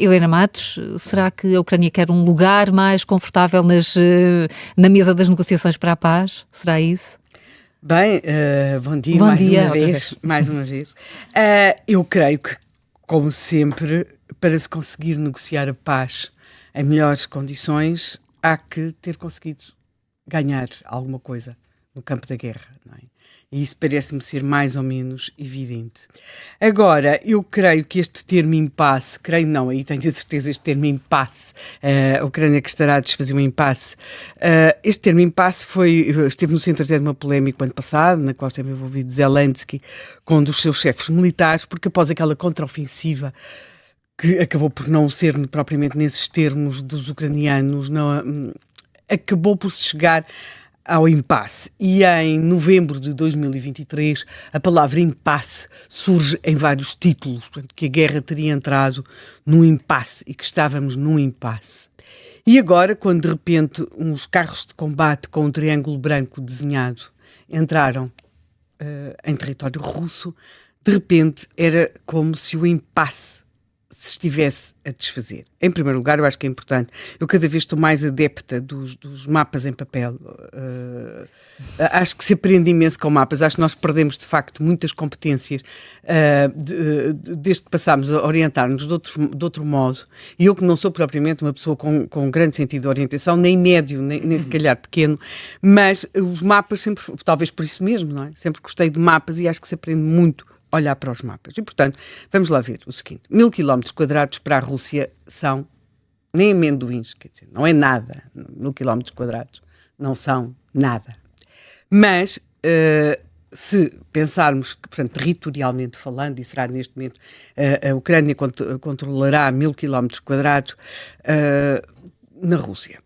Helena Matos, será que a Ucrânia quer um lugar mais confortável na mesa das negociações para a paz? Será isso? Bem, bom dia, Bom dia, mais uma vez. Eu creio que, como sempre, para se conseguir negociar a paz em melhores condições, há que ter conseguido ganhar alguma coisa no campo da guerra, não é? E isso parece-me ser mais ou menos evidente. Agora, eu creio que este termo impasse, creio não, aí tenho a certeza, este termo impasse, a Ucrânia que estará a desfazer um impasse, este termo impasse esteve no centro de uma polémica ano passado, na qual esteve envolvido Zelensky, com um dos seus chefes militares, porque após aquela contraofensiva, que acabou por não ser propriamente nesses termos dos ucranianos, não, acabou por se chegar ao impasse. E em novembro de 2023, a palavra impasse surge em vários títulos, portanto, que a guerra teria entrado num impasse e que estávamos num impasse. E agora, quando de repente uns carros de combate com um triângulo branco desenhado entraram em território russo, de repente era como se o impasse se estivesse a desfazer. Em primeiro lugar, eu acho que é importante. Eu cada vez estou mais adepta dos mapas em papel. Acho que se aprende imenso com mapas. Acho que nós perdemos, de facto, muitas competências desde que passámos a orientar-nos de outro modo. E eu que não sou propriamente uma pessoa com grande sentido de orientação, nem médio, nem se calhar pequeno, mas os mapas sempre, talvez por isso mesmo, não é? Sempre gostei de mapas e acho que se aprende muito olhar para os mapas. E, portanto, vamos lá ver o seguinte. 1000 km² para a Rússia são nem amendoins, quer dizer, não é nada. 1000 km² não são nada. Mas, se pensarmos que, portanto, territorialmente falando, e será neste momento, a Ucrânia controlará 1000 km² na Rússia.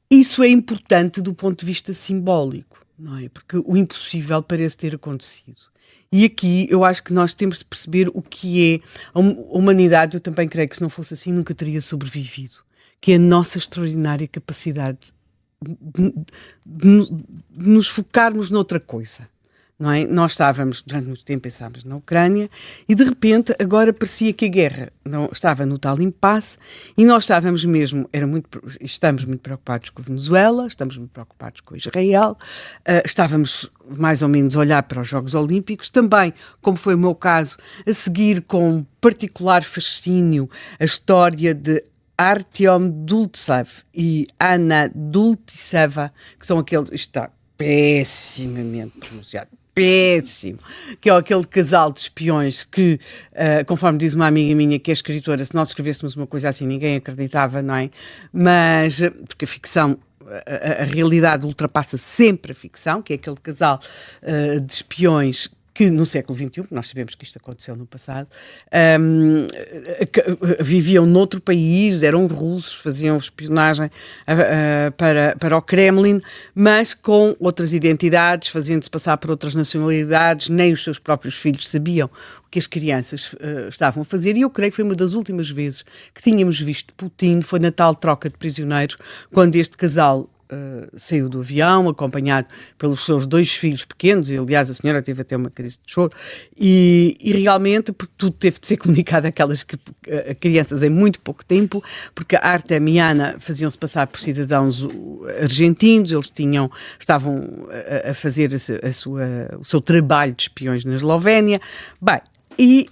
Isso é importante do ponto de vista simbólico, não é? Porque o impossível parece ter acontecido. E aqui eu acho que nós temos de perceber o que é a humanidade. Eu também creio que se não fosse assim nunca teria sobrevivido, que é a nossa extraordinária capacidade de nos focarmos noutra coisa, não é? Nós estávamos, durante muito tempo pensámos na Ucrânia e de repente agora parecia que a guerra não estava no tal impasse e nós estávamos mesmo, estamos muito preocupados com a Venezuela, estamos muito preocupados com Israel, estávamos mais ou menos a olhar para os Jogos Olímpicos, também, como foi o meu caso, a seguir com particular fascínio a história de Artyom Dultsev e Anna Dultseva, que são aqueles, está pessimamente pronunciado, péssimo, que é aquele casal de espiões que, conforme diz uma amiga minha que é escritora, se nós escrevêssemos uma coisa assim ninguém acreditava, não é? Mas, porque a ficção, a realidade ultrapassa sempre a ficção, que é aquele casal de espiões que no século XXI, nós sabemos que isto aconteceu no passado, viviam noutro país, eram russos, faziam espionagem para o Kremlin, mas com outras identidades, fazendo-se passar por outras nacionalidades, nem os seus próprios filhos sabiam o que as crianças estavam a fazer, e eu creio que foi uma das últimas vezes que tínhamos visto Putin, foi na tal troca de prisioneiros, quando este casal saiu do avião, acompanhado pelos seus 2 filhos pequenos, e aliás a senhora teve até uma crise de choro, e realmente, porque tudo teve de ser comunicado àquelas crianças em muito pouco tempo, porque a Artem e Ana faziam-se passar por cidadãos argentinos, eles estavam a fazer o seu trabalho de espiões na Eslovénia, bem, e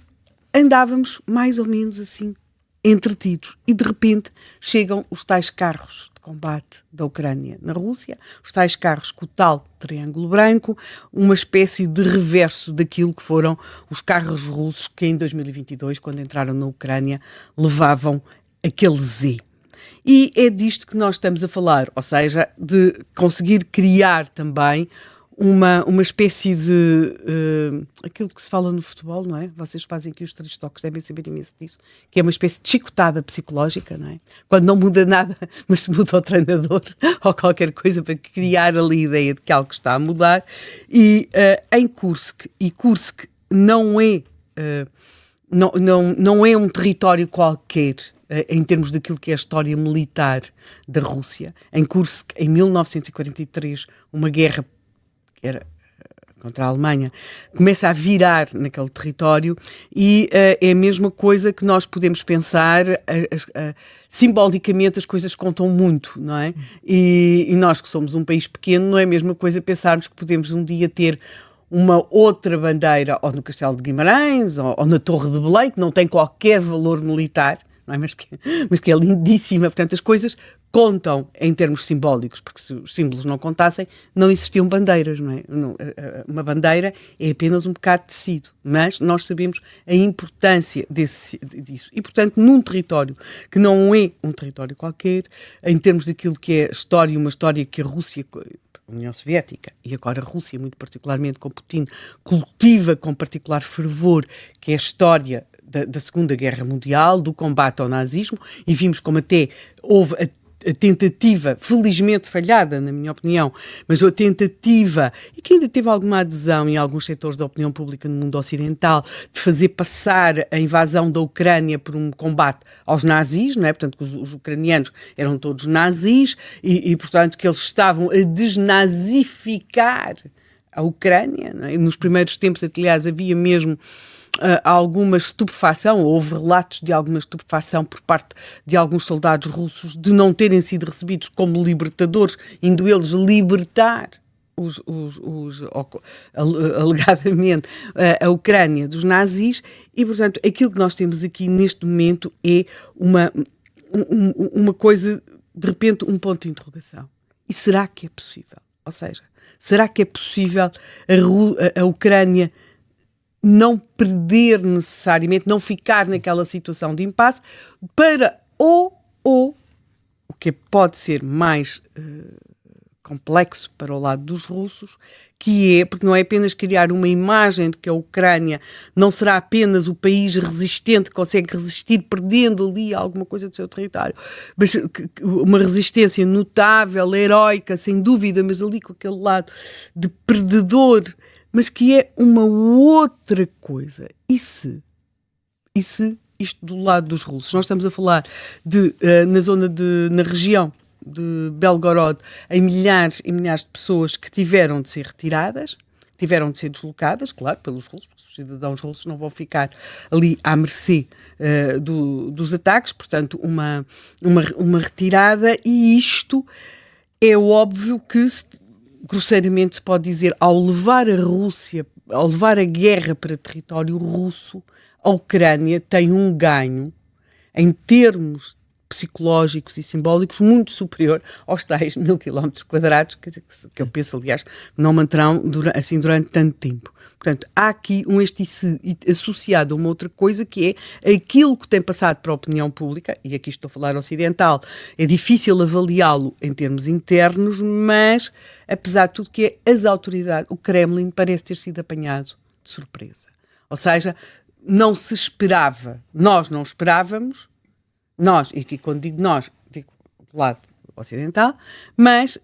andávamos mais ou menos assim, entretidos, e de repente chegam os tais carros combate da Ucrânia na Rússia, os tais carros com o tal triângulo branco, uma espécie de reverso daquilo que foram os carros russos que em 2022, quando entraram na Ucrânia, levavam aquele Z. E é disto que nós estamos a falar, ou seja, de conseguir criar também uma espécie de aquilo que se fala no futebol, não é? Vocês fazem aqui os 3 toques, devem saber imenso disso, que é uma espécie de chicotada psicológica, não é? Quando não muda nada, mas se muda o treinador ou qualquer coisa para criar ali a ideia de que algo está a mudar. E em Kursk, e Kursk não é um território qualquer em termos daquilo que é a história militar da Rússia. Em Kursk, em 1943, uma guerra que era contra a Alemanha, começa a virar naquele território e é a mesma coisa que nós podemos pensar, simbolicamente as coisas contam muito, não é? E nós que somos um país pequeno, não é a mesma coisa pensarmos que podemos um dia ter uma outra bandeira, ou no Castelo de Guimarães, ou na Torre de Belém, que não tem qualquer valor militar, não é? mas que é lindíssima. Portanto, as coisas contam em termos simbólicos, porque se os símbolos não contassem, não existiam bandeiras, não é? Uma bandeira é apenas um bocado de tecido, mas nós sabemos a importância disso. E, portanto, num território que não é um território qualquer, em termos daquilo que é história, uma história que a Rússia, a União Soviética, e agora a Rússia, muito particularmente com Putin, cultiva com particular fervor, que é a história da Segunda Guerra Mundial, do combate ao nazismo, e vimos como até houve a tentativa, felizmente falhada, na minha opinião, mas a tentativa, e que ainda teve alguma adesão em alguns setores da opinião pública no mundo ocidental, de fazer passar a invasão da Ucrânia por um combate aos nazis, não é? Portanto, que os ucranianos eram todos nazis e, portanto, que eles estavam a desnazificar a Ucrânia, não é? Nos primeiros tempos, aliás, havia mesmo alguma estupefação, houve relatos de alguma estupefação por parte de alguns soldados russos de não terem sido recebidos como libertadores, indo eles libertar alegadamente a Ucrânia dos nazis, e portanto aquilo que nós temos aqui neste momento é uma coisa, de repente, um ponto de interrogação. E será que é possível? Ou seja, será que é possível a Ucrânia não perder necessariamente, não ficar naquela situação de impasse, para ou o que pode ser mais complexo para o lado dos russos, que é, porque não é apenas criar uma imagem de que a Ucrânia não será apenas o país resistente que consegue resistir perdendo ali alguma coisa do seu território, mas uma resistência notável, heroica, sem dúvida, mas ali com aquele lado de perdedor, mas que é uma outra coisa. E se isto do lado dos russos, nós estamos a falar na região de Belgorod, em milhares e milhares de pessoas que tiveram de ser retiradas, tiveram de ser deslocadas, claro, pelos russos, porque os cidadãos russos não vão ficar ali à mercê dos ataques, portanto, uma retirada, e isto é óbvio que grosseiramente se pode dizer, ao levar a guerra para território russo, a Ucrânia tem um ganho em termos psicológicos e simbólicos muito superior aos tais 1000 km², que eu penso, aliás, não manterão durante tanto tempo. Portanto, há aqui este associado a uma outra coisa, que é aquilo que tem passado para a opinião pública, e aqui estou a falar ocidental, é difícil avaliá-lo em termos internos, mas, apesar de tudo, que é as autoridades, o Kremlin parece ter sido apanhado de surpresa. Ou seja, não se esperava, nós não esperávamos, e aqui quando digo nós, digo do lado ocidental, mas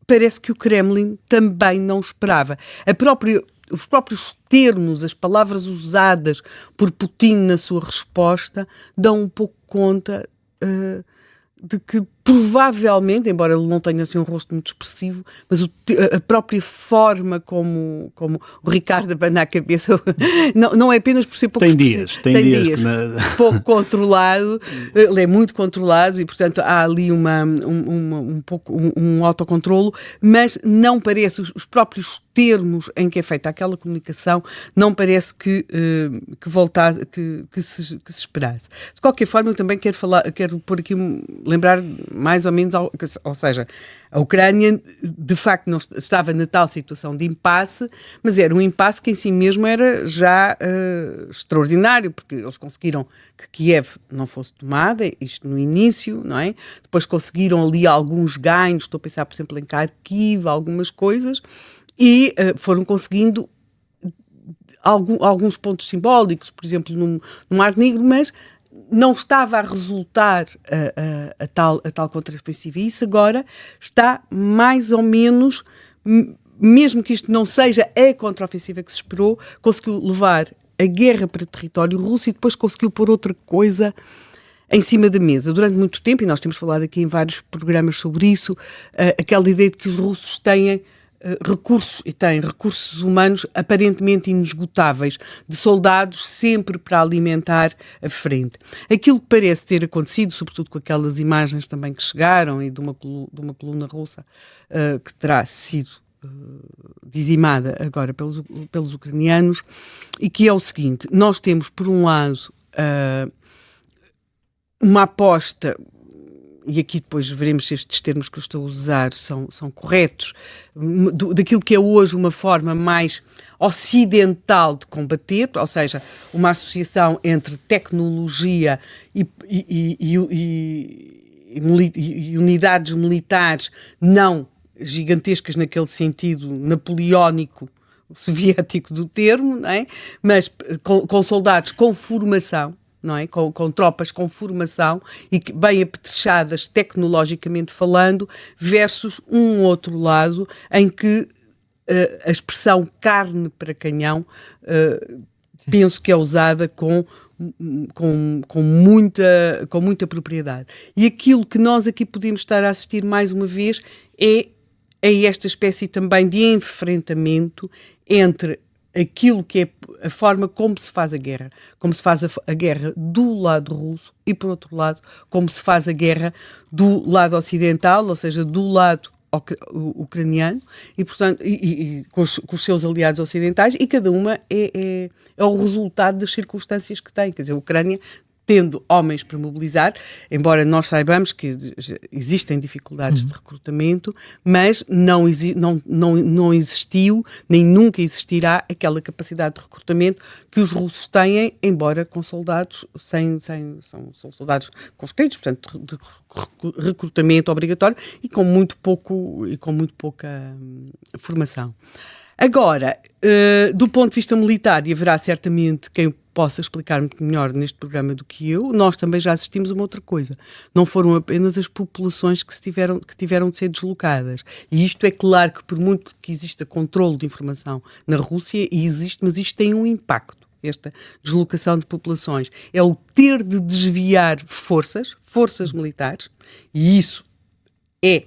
parece que o Kremlin também não esperava. Os próprios termos, as palavras usadas por Putin na sua resposta, dão um pouco conta de que provavelmente, embora ele não tenha assim um rosto muito expressivo, mas a própria forma como o Ricardo abana a cabeça, não é apenas por ser pouco expressivo. Tem dias pouco controlado, ele é muito controlado e, portanto, há ali um autocontrolo, mas não parece, os próprios termos em que é feita aquela comunicação, não parece que se esperasse. De qualquer forma, eu também quero pôr aqui, lembrar mais ou menos, ou seja, a Ucrânia de facto não estava na tal situação de impasse, mas era um impasse que em si mesmo era já extraordinário, porque eles conseguiram que Kiev não fosse tomada, isto no início, não é? Depois conseguiram ali alguns ganhos, estou a pensar, por exemplo, em Kharkiv, algumas coisas, e foram conseguindo alguns pontos simbólicos, por exemplo, no Mar Negro, mas não estava a resultar a tal contraofensiva. E isso agora está mais ou menos, mesmo que isto não seja a contraofensiva que se esperou, conseguiu levar a guerra para território russo e depois conseguiu pôr outra coisa em cima da mesa. Durante muito tempo, e nós temos falado aqui em vários programas sobre isso, aquela ideia de que os russos têm recursos, e tem recursos humanos aparentemente inesgotáveis, de soldados sempre para alimentar a frente. Aquilo que parece ter acontecido, sobretudo com aquelas imagens também que chegaram e de uma coluna russa que terá sido dizimada agora pelos ucranianos, e que é o seguinte: nós temos, por um lado, uma aposta, e aqui depois veremos se estes termos que eu estou a usar são corretos, daquilo que é hoje uma forma mais ocidental de combater, ou seja, uma associação entre tecnologia e unidades militares não gigantescas naquele sentido napoleónico, soviético do termo, não é? Mas com soldados com formação, não é? Com tropas com formação e bem apetrechadas tecnologicamente falando, versus um outro lado em que a expressão carne para canhão penso que é usada com muita propriedade. E aquilo que nós aqui podemos estar a assistir mais uma vez é esta espécie também de enfrentamento entre aquilo que é a forma como se faz a guerra. Como se faz a guerra do lado russo e, por outro lado, como se faz a guerra do lado ocidental, ou seja, do lado ucraniano, e, portanto, com os seus aliados ocidentais, e cada uma é o resultado das circunstâncias que tem. Quer dizer, a Ucrânia tendo homens para mobilizar, embora nós saibamos que existem dificuldades de recrutamento, mas não existiu, nem nunca existirá aquela capacidade de recrutamento que os russos têm, embora com soldados são soldados conscritos, portanto, de recrutamento obrigatório e com muito pouca formação. Agora, do ponto de vista militar, e haverá certamente quem possa explicar muito melhor neste programa do que eu, nós também já assistimos a uma outra coisa. Não foram apenas as populações que tiveram de ser deslocadas. E isto é claro que, por muito que exista controle de informação na Rússia, e existe, mas isto tem um impacto, esta deslocação de populações. É o ter de desviar forças militares, e isso é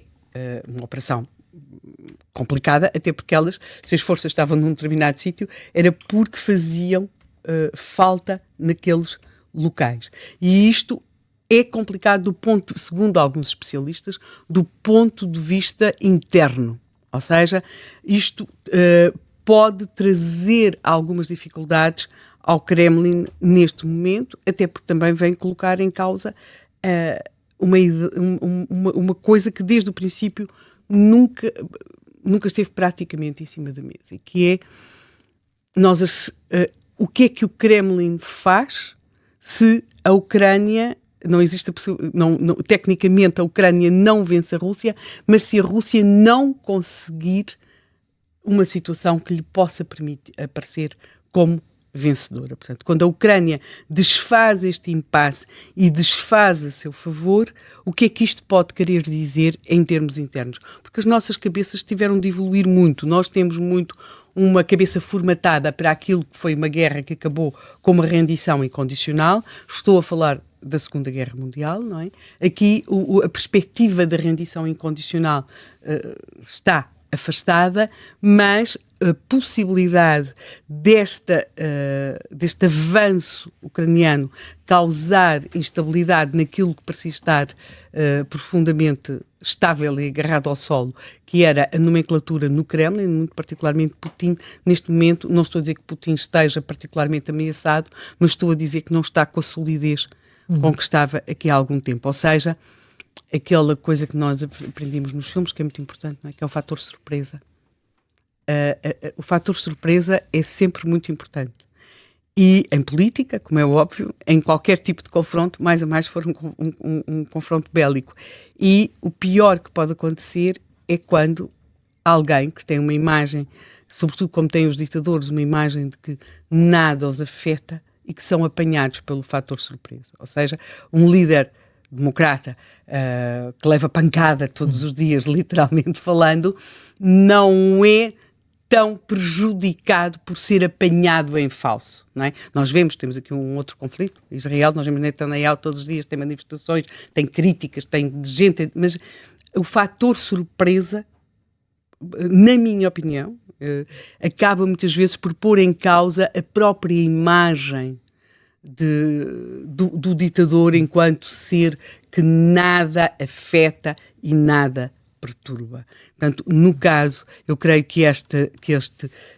uma operação complicada, até porque se as forças estavam num determinado sítio, era porque faziam falta naqueles locais. E isto é complicado segundo alguns especialistas, do ponto de vista interno. Ou seja, isto pode trazer algumas dificuldades ao Kremlin neste momento, até porque também vem colocar em causa uma coisa que desde o princípio nunca esteve praticamente em cima da mesa, e que é o que é que o Kremlin faz se a Ucrânia não existe tecnicamente a Ucrânia não vence a Rússia, mas se a Rússia não conseguir uma situação que lhe possa permitir aparecer como vencedora. Portanto, quando a Ucrânia desfaz este impasse e desfaz a seu favor, o que é que isto pode querer dizer em termos internos? Porque as nossas cabeças tiveram de evoluir muito. Nós temos muito uma cabeça formatada para aquilo que foi uma guerra que acabou com uma rendição incondicional. Estou a falar da Segunda Guerra Mundial, não é? Aqui a perspectiva da rendição incondicional está afastada, mas a possibilidade deste avanço ucraniano causar instabilidade naquilo que parecia estar profundamente estável e agarrado ao solo, que era a nomenclatura no Kremlin, muito particularmente Putin. Neste momento, não estou a dizer que Putin esteja particularmente ameaçado, mas estou a dizer que não está com a solidez com que estava aqui há algum tempo. Ou seja, aquela coisa que nós aprendemos nos filmes, que é muito importante, não é? Que é o fator surpresa. O fator surpresa é sempre muito importante. E em política, como é óbvio, em qualquer tipo de confronto, mais a mais for um confronto bélico. E o pior que pode acontecer é quando alguém que tem uma imagem, sobretudo como têm os ditadores, uma imagem de que nada os afeta e que são apanhados pelo fator surpresa. Ou seja, um líder democrata que leva pancada todos os dias, literalmente falando, não é tão prejudicado por ser apanhado em falso, não é? Nós temos aqui um outro conflito, Israel, nós vemos Netanyahu todos os dias, tem manifestações, tem críticas, tem gente, mas o fator surpresa na minha opinião, acaba muitas vezes por pôr em causa a própria imagem do ditador enquanto ser que nada afeta e nada perturba. Portanto, no caso, eu creio que este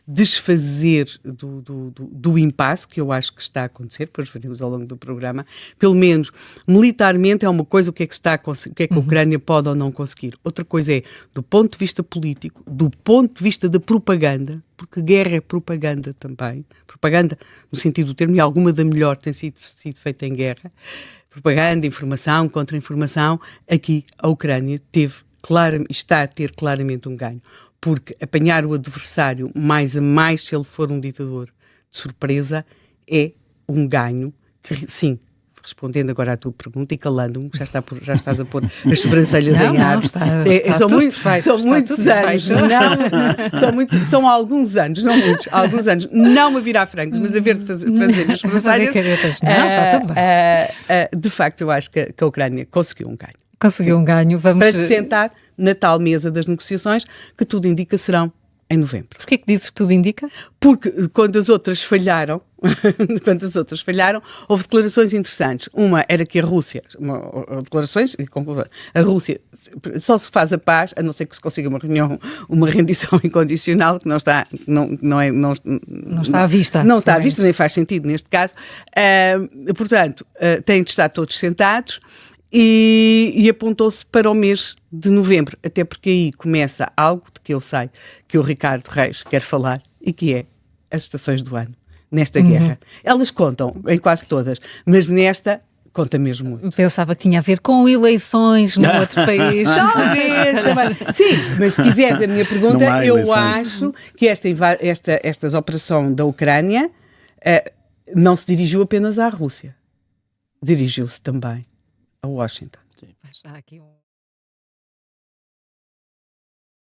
desfazer do impasse, que eu acho que está a acontecer, depois veremos ao longo do programa, pelo menos militarmente é uma coisa, o que é que a Ucrânia pode ou não conseguir. Outra coisa é, do ponto de vista político, do ponto de vista da propaganda, porque guerra é propaganda também, propaganda no sentido do termo, e alguma da melhor tem sido feita em guerra, propaganda, informação, contra-informação, aqui a Ucrânia está a ter claramente um ganho, porque apanhar o adversário mais a mais, se ele for um ditador de surpresa, é um ganho que, sim, respondendo agora à tua pergunta e calando-me, já estás a pôr as sobrancelhas em ar. São alguns anos, não muitos, alguns anos, não a virar frangos, mas a ver de fazer as sobrancelhas. Está tudo bem. De facto, eu acho que a Ucrânia conseguiu um ganho. Conseguiu um ganho. Vamos... Para se sentar na tal mesa das negociações, que tudo indica serão em novembro. Porquê que dizes que tudo indica? Porque quando as outras falharam, houve declarações interessantes. Uma era que a Rússia, a Rússia só se faz a paz, a não ser que se consiga uma rendição incondicional, que não está à vista. Não está à vista, nem faz sentido neste caso. Portanto, têm de estar todos sentados. E apontou-se para o mês de novembro, até porque aí começa algo de que eu sei que o Ricardo Reis quer falar, e que é as estações do ano, nesta guerra. Elas contam em quase todas, mas nesta conta mesmo muito. Pensava que tinha a ver com eleições num outro país. Talvez, também. Sim, mas se quiseres a minha pergunta, eu acho que esta operação da Ucrânia não se dirigiu apenas à Rússia, dirigiu-se também a Washington. Sim. Mas há aqui